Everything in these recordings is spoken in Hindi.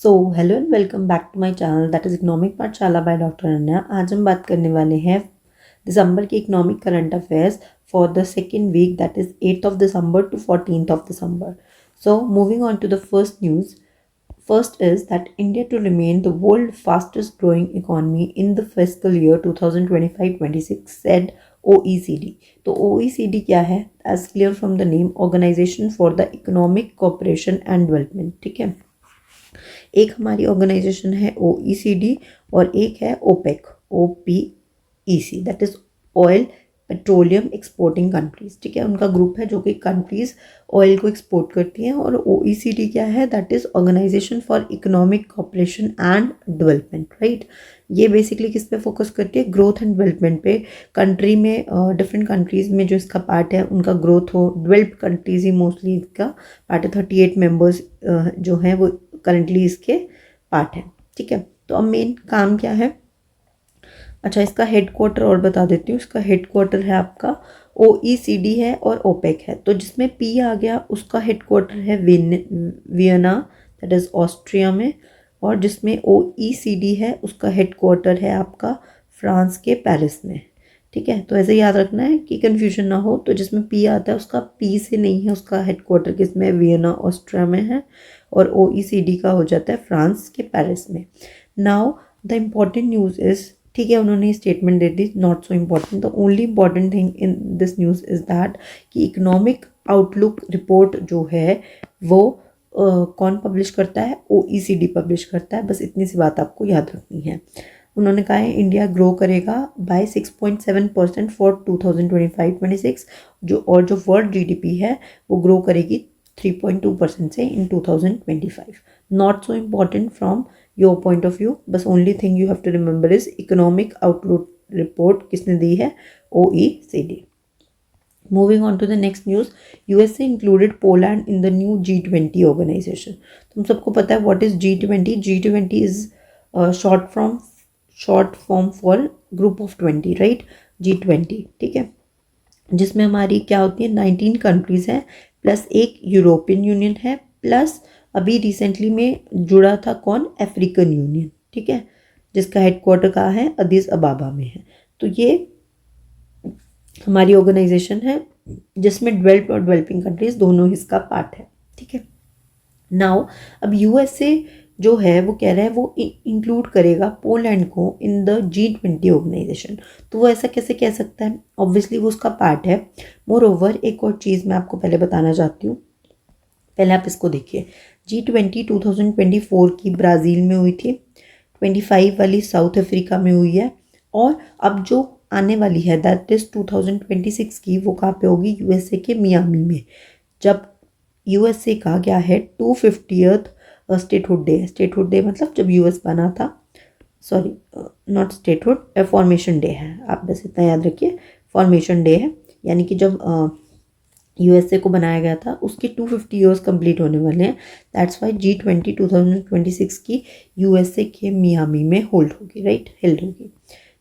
So hello and welcome back to my channel that is economic Pathshala by doctor Ananya. आज हम बात करने वाले हैं दिसंबर के economic current affairs for the second week that is 8th of December to 14th of December. So moving on to the first news. First is that India to remain the world's fastest growing economy in the fiscal year 2025-26 said OECD. तो OECD क्या है? As clear from the name, Organization for the Economic Cooperation and Development. ठीक है, एक हमारी ऑर्गेनाइजेशन है OECD और एक है OPEC, OPEC, that is oil petroleum exporting countries. ठीक है, उनका ग्रुप है जो कि कंट्रीज ऑयल को एक्सपोर्ट करती हैं। और OECD क्या है? That is organisation for economic cooperation and development, right. ये बेसिकली किस पे फोकस करती है? ग्रोथ एंड डेवलपमेंट पे। कंट्री में डिफरेंट कंट्रीज में जो इसका पार्ट है उनका ग्रोथ हो। डेवलप्ड कंट्रीज ही मोस्टली इसका पार्ट है। 38 मेंबर्स जो हैं वो करंटली इसके पार्ट है। ठीक है, तो अब मेन काम क्या है? अच्छा, इसका हेडक्वार्टर और बता देती हूँ। इसका हेडक्वार्टर है आपका OECD है और ओपेक है। तो जिसमें पी आ गया उसका हेडक्वार्टर है वियना, दैट इज ऑस्ट्रिया में। और जिसमें OECD है उसका हेडक्वार्टर है आपका फ्रांस के पेरिस में। ठीक है, तो ऐसे याद रखना है कि कंफ्यूजन ना हो। तो जिसमें पी आता है उसका पी से नहीं है, उसका हेडक्वार्टर किसमें? वियना ऑस्ट्रिया में है। और OECD का हो जाता है फ्रांस के पेरिस में। Now the important news is, ठीक है, उन्होंने statement they the, not so important. The only important thing in this news is that कि इकोनॉमिक आउटलुक रिपोर्ट जो है वो कौन पब्लिश करता है? OECD पब्लिश करता है। बस इतनी सी बात आपको याद रखनी है। उन्होंने कहा है इंडिया ग्रो करेगा बाय 6.7% फॉर 2025-26 जो वर्ल्ड GDP है वो ग्रो करेगी 3.2% से in 2025। Not so important from your point of view. बस only thing you have to remember is economic outlook report किसने दी है? OECD। Moving on to the next news, USA included Poland in the new G20 organization. तुम सबको पता है what is G20? G20 is short form for group of 20, right? G20, ठीक है, जिसमें हमारी क्या होती है? 19 कंट्रीज हैं प्लस एक यूरोपियन यूनियन है, प्लस अभी रिसेंटली में जुड़ा था कौन? African union. ठीक है, जिसका हेडक्वार्टर कहाँ है? अदीस अबाबा में है। तो ये हमारी ऑर्गेनाइजेशन है जिसमें डेवलप्ड और डेवलपिंग कंट्रीज दोनों इसका पार्ट है। ठीक है, नाउ अब USA जो है वो कह रहा है वो इंक्लूड करेगा पोलैंड को इन द G20 ऑर्गेनाइजेशन। तो वो ऐसा कैसे कह सकता है? ऑब्वियसली वो उसका पार्ट है। मोर ओवर एक और चीज़ मैं आपको पहले बताना चाहती हूँ, पहले आप इसको देखिए। G20 2024 की ब्राज़ील में हुई थी, 25 वाली साउथ अफ्रीका में हुई है, और अब जो आने वाली है दैट इज 2026 की, वो कहाँ पे होगी? USA के मियामी में। जब USA का क्या है? 250th स्टेटहुड डे है। स्टेटहुड डे मतलब जब US बना था, sorry not statehood, formation day है। आप बस इतना याद रखिए, फॉर्मेशन डे है, यानी कि जब USA को बनाया गया था उसके 250 ईयर्स कंप्लीट होने वाले हैं। दैट्स वाई G20 2026 की USA के मियामी में होल्ड होगी, राइट, हेल्ड होगी।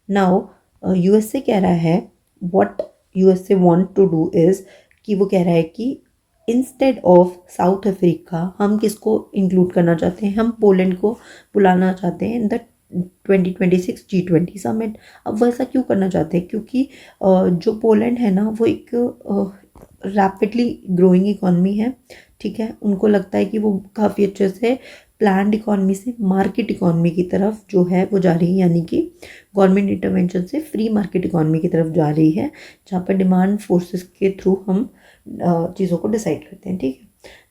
नाउ USA कह रहा है, what USA want to do is कि वो कह रहा है कि इंस्टेड ऑफ साउथ अफ्रीका हम किसको इंक्लूड करना चाहते हैं? हम पोलैंड को बुलाना चाहते हैं इन द 2026 G20 समिट। अब वो ऐसा क्यों करना चाहते हैं? क्योंकि जो पोलैंड है ना वो एक रैपिडली ग्रोइंग इकॉनमी है। ठीक है, उनको लगता है कि वो काफ़ी अच्छे से प्लान्ड इकॉनमी से मार्केट इकॉनमी की तरफ जो है वो जा रही है, यानी कि गवर्नमेंट इंटरवेंशन से फ्री मार्केट इकॉनमी की तरफ जा रही है, जहाँ पर डिमांड फोर्सेस के थ्रू हम चीज़ों को डिसाइड करते हैं। ठीक है,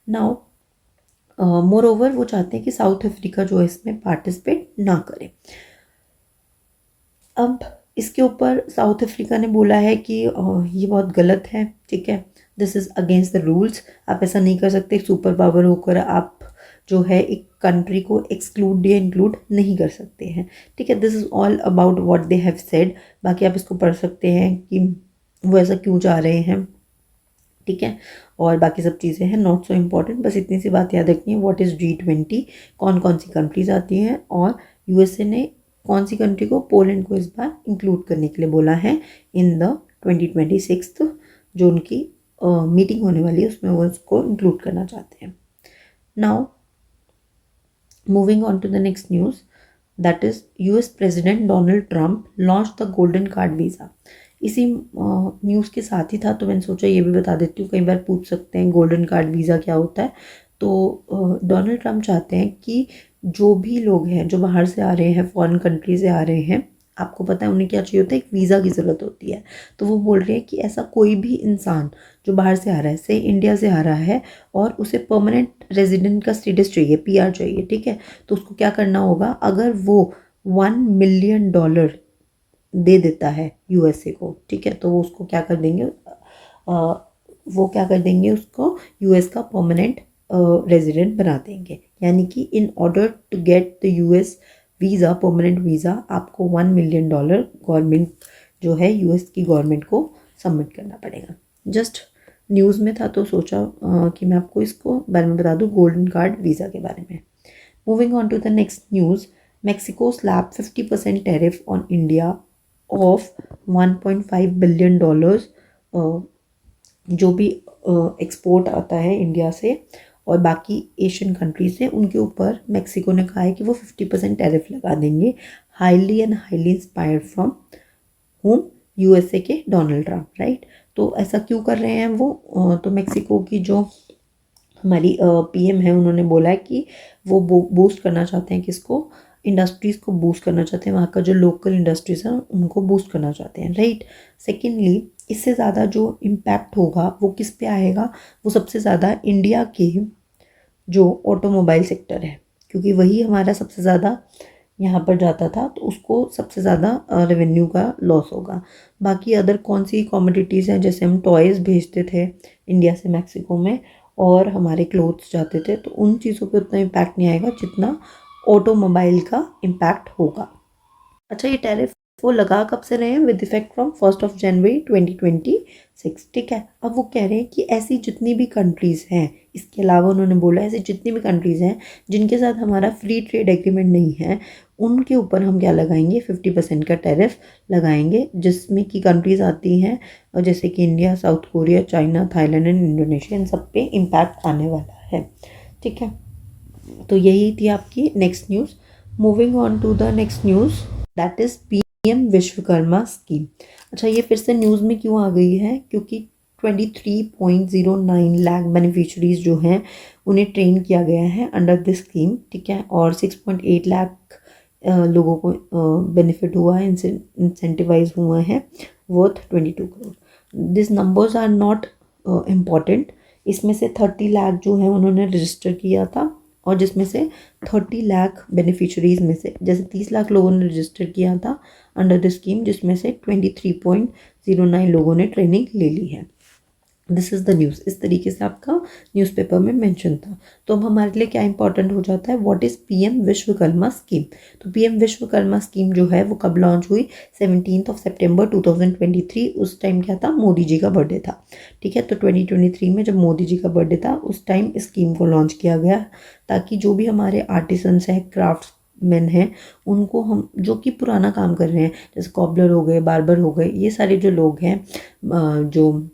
नाउ मोर ओवर वो चाहते हैं कि साउथ अफ्रीका जो है इसमें पार्टिसिपेट ना करे। अब इसके ऊपर साउथ अफ्रीका ने बोला है कि ये बहुत गलत है। ठीक है, this is against the rules. आप ऐसा नहीं कर सकते, सुपर पावर होकर आप जो है एक कंट्री को एक्सक्लूड या इंक्लूड नहीं कर सकते हैं। ठीक है, this is all about what they have said. बाकी आप इसको पढ़ सकते हैं कि वो ऐसा क्यों चाह रहे हैं। ठीक है, और बाकी सब चीज़ें हैं नॉट सो इम्पॉर्टेंट। बस इतनी सी बात याद रखनी है, व्हाट इज़ G20, कौन कौन सी कंट्रीज आती हैं, और USA ने कौन सी कंट्री को? पोलैंड को इस बार इंक्लूड करने के लिए बोला है इन द 2026 जो उनकी मीटिंग होने वाली है उसमें वो उसको इंक्लूड करना चाहते हैं। Now Moving on to the next news, that is US President Donald Trump launched the golden card visa. इसी न्यूज़ के साथ ही था, तो मैंने सोचा ये भी बता देती हूँ, कई बार पूछ सकते हैं गोल्डन कार्ड वीज़ा क्या होता है। तो डोनाल्ड ट्रम्प चाहते हैं कि जो भी लोग हैं जो बाहर से आ रहे हैं, फॉरेन कंट्री से आ रहे हैं, आपको पता है उन्हें क्या चाहिए होता है, एक वीज़ा की ज़रूरत होती है। तो वो बोल रहे हैं कि ऐसा कोई भी इंसान जो बाहर से आ रहा है, से इंडिया से आ रहा है और उसे परमानेंट रेजिडेंट का स्टेटस चाहिए, पीआर चाहिए, ठीक है, तो उसको क्या करना होगा, अगर वो $1 मिलियन दे देता है यूएसए को, ठीक है, तो वो उसको क्या कर देंगे, वो क्या कर देंगे, उसको यूएस का परमानेंट रेजिडेंट बना देंगे। यानी कि in order to get the US visa, permanent visa, आपको $1 मिलियन गवर्नमेंट जो है यूएस की गवर्नमेंट को सबमिट करना पड़ेगा। जस्ट न्यूज़ में था तो सोचा कि मैं आपको इसको बारे में बता दूँ, गोल्डन कार्ड वीज़ा के बारे में। Moving on to the next news, Mexico slap 50% tariff on India of $1.5 billion, जो भी एक्सपोर्ट आता है इंडिया से और बाकी एशियन कंट्री से, उनके ऊपर मेक्सिको ने कहा है कि वो 50% टैरिफ लगा देंगे। Highly and highly inspired from home, USA के डोनाल्ड ट्रम्प, राइट। तो ऐसा क्यों कर रहे हैं वो, तो मेक्सिको की जो हमारी पीएम है, उन्होंने बोला है कि वो बूस्ट करना चाहते हैं, किसको, इंडस्ट्रीज़ को बूस्ट करना चाहते हैं, वहाँ का जो लोकल इंडस्ट्रीज हैं उनको बूस्ट करना चाहते हैं, राइट। सेकेंडली, इससे ज़्यादा जो इम्पैक्ट होगा वो किस पे आएगा, वो सबसे ज़्यादा इंडिया के जो ऑटोमोबाइल सेक्टर है, क्योंकि वही हमारा सबसे ज़्यादा यहाँ पर जाता था, तो उसको सबसे ज़्यादा रेवेन्यू का लॉस होगा। बाकी अदर कौन सी कॉमोडिटीज़ हैं, जैसे हम टॉयज़ भेजते थे इंडिया से मैक्सिको में और हमारे क्लोथ्स जाते थे, तो उन चीज़ों पे उतना इम्पैक्ट नहीं आएगा जितना ऑटोमोबाइल का इम्पैक्ट होगा। अच्छा, ये टैरिफ वो लगा कब से रहे हैं, विद इफेक्ट फ्रॉम 1 जनवरी 2026, ठीक है। अब वो कह रहे हैं कि ऐसी जितनी भी कंट्रीज़ हैं, इसके अलावा उन्होंने बोला ऐसी जितनी भी कंट्रीज़ हैं जिनके साथ हमारा फ्री ट्रेड एग्रीमेंट नहीं है, उनके ऊपर हम क्या लगाएंगे, 50% का टैरिफ लगाएंगे, जिसमें की कंट्रीज़ आती हैं जैसे कि India, South Korea, China, Thailand and Indonesia, इन सब पे इम्पैक्ट आने वाला है, ठीक है। तो यही थी आपकी next news. Moving on to the next news, that is PM Vishwakarma scheme. अच्छा, ये फिर से न्यूज़ में क्यों आ गई है, क्योंकि 23.09 लाख बेनिफिशरीज जो हैं उन्हें ट्रेन किया गया है अंडर दिस स्कीम, ठीक है, और 6.8 लाख लोगों को बेनिफिट हुआ है, इंसेंटिवाइज हुआ है, worth 22 crore. This numbers are not important. इसमें से 30 लाख जो है उन्होंने रजिस्टर किया था, और जिसमें से 30 लाख बेनिफिशरीज में से, जैसे 30 लाख लोगों ने रजिस्टर किया था अंडर द स्कीम, जिसमें से 23.09 लोगों ने ट्रेनिंग ले ली है। दिस इज़ द न्यूज़, इस तरीके से आपका न्यूज़पेपर में मेंशन था। तो अब हमारे लिए क्या इंपॉर्टेंट हो जाता है, what is PM Vishwakarma scheme. तो पीएम विश्वकर्मा स्कीम जो है वो कब लॉन्च हुई, 17 सितंबर 2023। उस टाइम क्या था, मोदी जी का बर्थडे था, ठीक है। तो 2023 में जब मोदी जी का बर्थडे था, उस टाइम इस स्कीम को लॉन्च किया गया, ताकि जो भी हमारे आर्टिसंस हैं, क्राफ्ट मैन हैं, उनको हम जो कि पुराना काम कर रहे हैं, जैसे कॉबलर हो गए, बार्बर हो गए, ये सारे जो लोग हैं, जो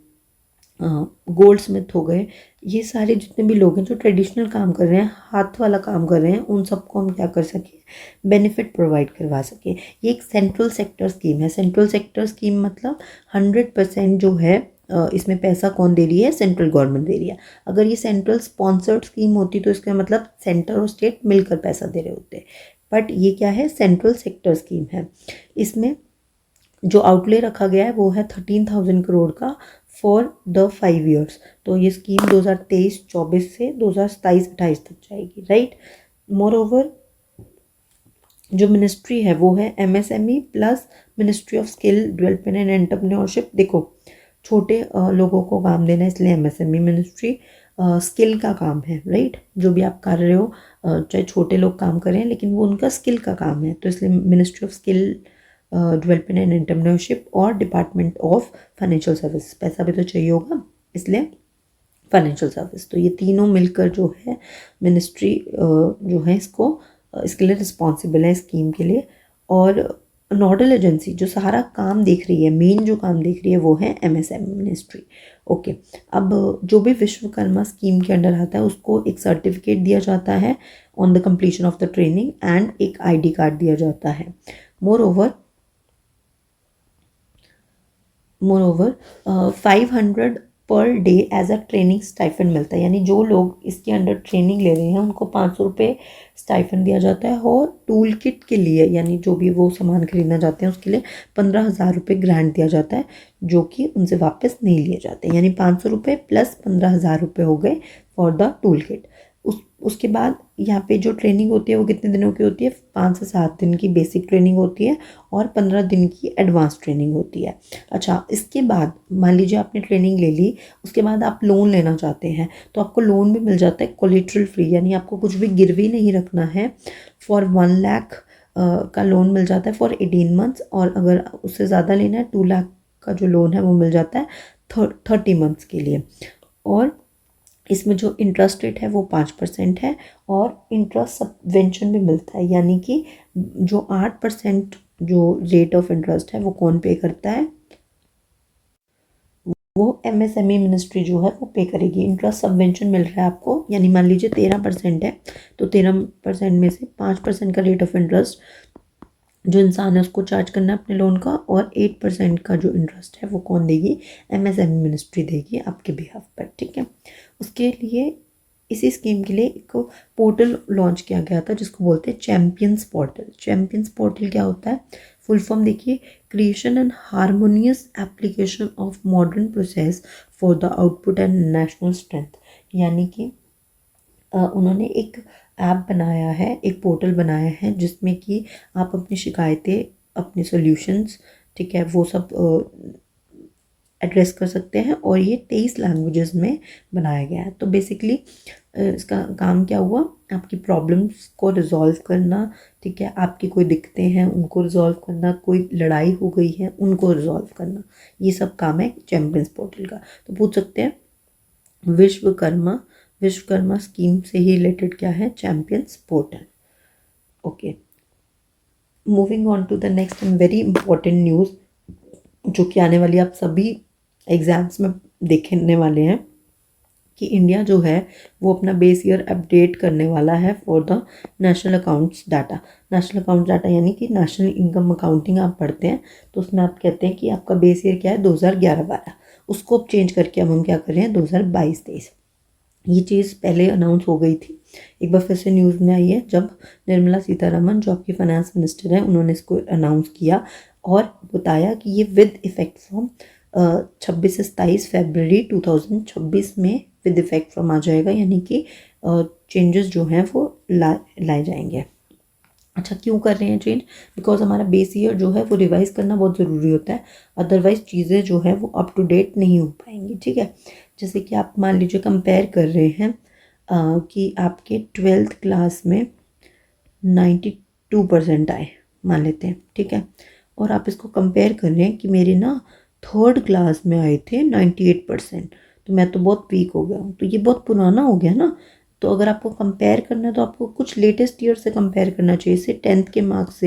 गोल्ड स्मिथ हो गए, ये सारे जितने भी लोग हैं जो ट्रेडिशनल काम कर रहे हैं, हाथ वाला काम कर रहे हैं, उन सबको हम क्या कर सकें, बेनिफिट प्रोवाइड करवा सकें। ये एक सेंट्रल सेक्टर स्कीम है। सेंट्रल सेक्टर स्कीम मतलब 100% जो है इसमें पैसा कौन दे रही है, सेंट्रल गवर्नमेंट दे रही है। अगर ये सेंट्रल स्पॉन्सर्ड स्कीम होती तो इसका मतलब सेंटर और स्टेट मिलकर पैसा दे रहे होते, बट ये क्या है, सेंट्रल सेक्टर स्कीम है। इसमें जो आउटले रखा गया है वो है 13,000 करोड़ का फॉर द 5 ईयर्स। तो ये स्कीम 2023-24 से 2027-28 तक जाएगी, राइट। मोर ओवर जो मिनिस्ट्री है वो है MSME plus ministry of skill development and entrepreneurship. देखो, छोटे लोगों को काम देना, इसलिए एमएसएमई मिनिस्ट्री स्किल का काम है, राइट। जो भी आप कर रहे हो, चाहे छोटे लोग काम कर रहे हैं, लेकिन वो उनका स्किल का काम है, तो इसलिए ministry of skill development and entrepreneurship और डिपार्टमेंट ऑफ फाइनेंशियल सर्विस। पैसा भी तो चाहिए होगा, इसलिए फाइनेंशियल सर्विस। तो ये तीनों मिलकर जो है मिनिस्ट्री जो है इसको इसके लिए रिस्पॉन्सिबल है, स्कीम के लिए। और नोडल एजेंसी जो सारा काम देख रही है, मेन जो काम देख रही है वो है एमएसएमई मिनिस्ट्री। ओके, अब जो भी विश्वकर्मा स्कीम के अंडर आता है उसको एक सर्टिफिकेट दिया जाता है on the completion of the training and एक आईडी कार्ड दिया जाता है। Moreover 500 per day as a training stipend मिलता है, यानी जो लोग इसके अंडर ट्रेनिंग ले रहे हैं उनको 500 रुपये स्टाइफंड दिया जाता है। और टूल किट के लिए, यानी जो भी वो सामान खरीदना चाहते हैं उसके लिए 15,000 रुपये ग्रांट दिया जाता है, जो कि उनसे वापस नहीं लिए जाते। यानी 500 रुपये प्लस 15,000 रुपये हो गए फॉर द टूल किट। उसके बाद यहाँ पे जो ट्रेनिंग होती है वो कितने दिनों की होती है? 5 से 7 दिन की बेसिक ट्रेनिंग होती है और 15 दिन की एडवांस ट्रेनिंग होती है। अच्छा, इसके बाद मान लीजिए आपने ट्रेनिंग ले ली, उसके बाद आप लोन लेना चाहते हैं तो आपको लोन भी मिल जाता है कोलेटरल फ्री, यानी आपको कुछ भी गिरवी नहीं रखना है। फॉर 1 लाख का लोन मिल जाता है फॉर 18 मंथ्स, और अगर उससे ज़्यादा लेना है 2 लाख का जो लोन है वो मिल जाता है 30 मंथ्स के लिए। और इसमें जो इंटरेस्ट रेट है वो 5% है, और इंटरेस्ट सबवेंशन भी मिलता है, यानी कि जो 8% जो रेट ऑफ इंटरेस्ट है वो कौन पे करता है? वो एमएसएमई मिनिस्ट्री जो है वो पे करेगी। इंटरेस्ट सबवेंशन मिल रहा है आपको, यानी मान लीजिए 13% है तो 13% में से 5% का रेट ऑफ इंटरेस्ट जो इंसान है उसको चार्ज करना है अपने लोन का, और 8% का जो इंटरेस्ट है वो कौन देगी? एमएसएमई मिनिस्ट्री देगी आपके बिहाफ पर। ठीक है, उसके लिए इसी स्कीम के लिए एक पोर्टल लॉन्च किया गया था जिसको बोलते हैं चैम्पियंस पोर्टल। चैम्पियंस पोर्टल क्या होता है? फुल फॉर्म देखिए, creation and harmonious application of modern process for the output and national strength. यानी कि उन्होंने एक ऐप बनाया है, एक पोर्टल बनाया है जिसमें कि आप अपनी शिकायतें, अपने सॉल्यूशंस, ठीक है, वो सब एड्रेस कर सकते हैं, और ये 23 लैंग्वेजेस में बनाया गया है। तो बेसिकली इसका काम क्या हुआ? आपकी प्रॉब्लम्स को रिजॉल्व करना, ठीक है, आपकी कोई दिक्कतें हैं उनको रिजॉल्व करना, कोई लड़ाई हो गई है उनको रिजॉल्व करना, ये सब काम है चैम्पियंस पोर्टल का। तो पूछ सकते हैं विश्वकर्मा स्कीम से ही रिलेटेड क्या है? Champions portal. Okay, moving on to the next and very important news जो कि आने वाली आप सभी एग्ज़ाम्स में देखने वाले हैं, कि इंडिया जो है वो अपना बेस ईयर अपडेट करने वाला है for the national accounts data. National accounts data यानी कि नेशनल इनकम अकाउंटिंग आप पढ़ते हैं तो उसमें आप कहते हैं कि आपका बेस ईयर क्या है? 2011-12। उसको अब चेंज करके अब हम क्या कर रहे हैं? 2022-23। ये चीज़ पहले अनाउंस हो गई थी, एक बार फिर से न्यूज़ में आई है जब निर्मला सीतारमन जो आपकी फाइनेंस मिनिस्टर हैं उन्होंने इसको अनाउंस किया और बताया कि ये विद इफ़ेक्ट फ्रॉम 26 से 27 फरवरी 2026 में विद इफ़ेक्ट फ्रॉम आ जाएगा, यानी कि चेंजेस जो हैं वो लाए जाएंगे। अच्छा, क्यों कर रहे हैं चेंज? बिकॉज हमारा बेस ईयर जो है वो रिवाइज करना बहुत ज़रूरी होता है, अदरवाइज चीज़ें जो है वो अप टू डेट नहीं हो पाएंगी। ठीक है, जैसे कि आप मान लीजिए कंपेयर कर रहे हैं कि आपके 12th क्लास में 92% आए, मान लेते हैं, ठीक है, और आप इसको कंपेयर कर रहे हैं कि मेरे ना 3rd क्लास में आए थे 98%, तो मैं तो बहुत वीक हो गया हूँ, तो ये बहुत पुराना हो गया ना। तो अगर आपको कंपेयर करना है तो आपको कुछ लेटेस्ट ईयर से कंपेयर करना चाहिए, जैसे 10th के मार्क्स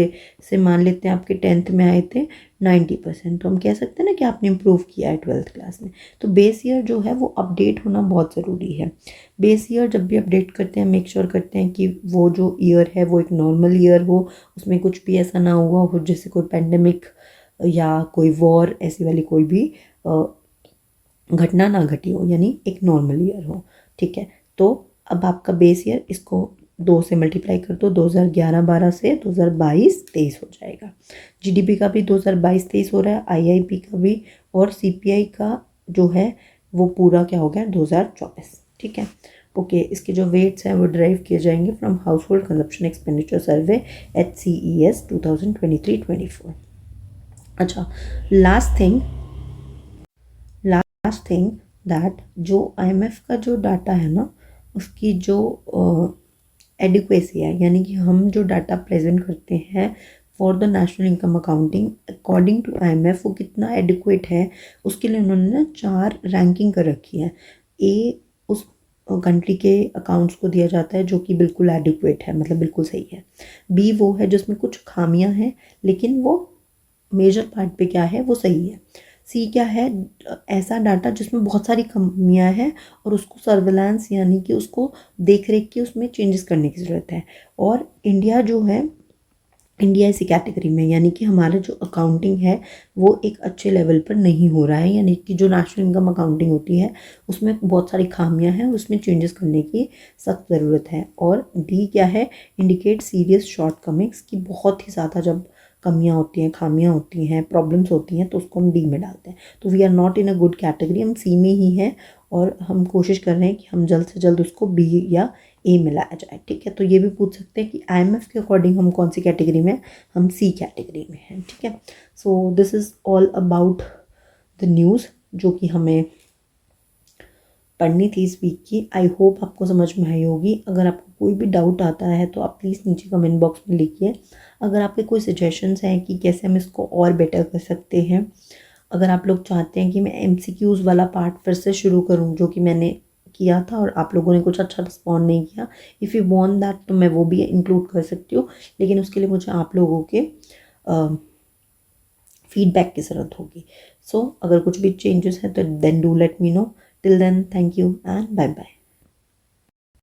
से मान लेते हैं आपके 10th में आए थे 90%, तो हम कह सकते हैं ना कि आपने इम्प्रूव किया है 12th क्लास में। तो बेस ईयर जो है वो अपडेट होना बहुत ज़रूरी है। बेस ईयर जब भी अपडेट करते हैं मेक श्योर करते हैं कि वो जो ईयर है वो एक नॉर्मल ईयर हो, उसमें कुछ भी ऐसा ना हुआ हो जैसे कोई पेंडेमिक या कोई वॉर, ऐसी वाली कोई भी घटना ना घटी हो, यानी एक नॉर्मल ईयर हो। ठीक है, तो अब आपका बेस ईयर इसको 2 से मल्टीप्लाई कर दो, 2011-12 से 2022-23 हो जाएगा। जीडीपी का भी 2022-23 हो रहा है, आईआईपी का भी, और सीपीआई का जो है वो पूरा क्या हो गया? 2024। ठीक है, ओके, इसके जो वेट्स हैं वो ड्राइव किए जाएंगे from house hold consumption expenditure survey HCES 2023-24। अच्छा, लास्ट थिंग दैट जो IMF का जो डाटा है ना उसकी जो एडिक्वेसी है, यानी कि हम जो डाटा प्रेजेंट करते हैं for the national income accounting according to IMF वो कितना एडिक्वेट है, उसके लिए उन्होंने ना 4 रैंकिंग कर रखी है। ए उस कंट्री के अकाउंट्स को दिया जाता है जो कि बिल्कुल एडिक्वेट है, मतलब बिल्कुल सही है। बी वो है जिसमें कुछ खामियां हैं लेकिन वो मेजर पार्ट पे क्या है वो सही है। सी क्या है, ऐसा डाटा जिसमें बहुत सारी कमियां हैं और उसको सर्विलांस यानी कि उसको देख रेख के उसमें चेंजेस करने की ज़रूरत है। और इंडिया जो है, इंडिया इसी कैटेगरी में, यानी कि हमारा जो अकाउंटिंग है वो एक अच्छे लेवल पर नहीं हो रहा है, यानी कि जो नेशनल इनकम अकाउंटिंग होती है उसमें बहुत सारी खामियां हैं, उसमें चेंजेस करने की सख्त ज़रूरत है। और डी क्या है, इंडिकेट सीरियस शॉर्टकमिंग्स, की बहुत ही ज़्यादा जब कमियां होती हैं, खामियां होती हैं, प्रॉब्लम्स होती हैं तो उसको हम डी में डालते हैं। तो we are not in a good category, हम सी में ही हैं और हम कोशिश कर रहे हैं कि हम जल्द से जल्द उसको बी या ए में लाया जाए। ठीक है, तो ये भी पूछ सकते हैं कि आईएमएफ के अकॉर्डिंग हम कौन सी कैटेगरी में, हम सी कैटेगरी में हैं। ठीक है, so this is all about the news जो कि हमें पढ़नी थी इस वीक की। आई होप आपको समझ में आई होगी। अगर आपको कोई भी डाउट आता है तो आप प्लीज़ नीचे कमेंट बॉक्स में लिखिए। अगर आपके कोई सजेशंस हैं कि कैसे हम इसको और बेटर कर सकते हैं, अगर आप लोग चाहते हैं कि मैं एमसीक्यूज़ वाला पार्ट फिर से शुरू करूं जो कि मैंने किया था और आप लोगों ने कुछ अच्छा रिस्पॉन्ड नहीं किया, इफ़ यू वांट दैट तो मैं वो भी इंक्लूड कर सकती हूँ, लेकिन उसके लिए मुझे आप लोगों के फीडबैक की ज़रूरत होगी। सो अगर कुछ भी चेंजेस हैं तो then do let me know. Till then thank you and bye bye.